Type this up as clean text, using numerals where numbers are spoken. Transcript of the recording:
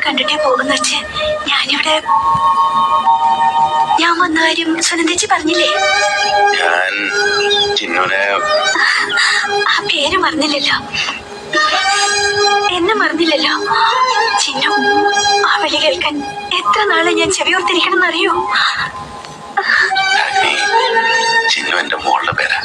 കണ്ടിട്ടേ പോകുന്ന വെച്ച് ഞാൻ വന്ന കാര്യം സുനന്ദേച്ചി പറഞ്ഞില്ലേ? ഞാൻ ചിന്നുനെ ആ പേര് മറന്നില്ലല്ലോ, എന്നെ മറന്നില്ലല്ലോ. ചിന്നു ആ വിളി കേൾക്കാൻ എത്ര നാളെ ഞാൻ ചെവിയോർത്തിരിക്കണം എന്നറിയോ? ചിന്നു എന്റെ മോളുടെ പേരാ.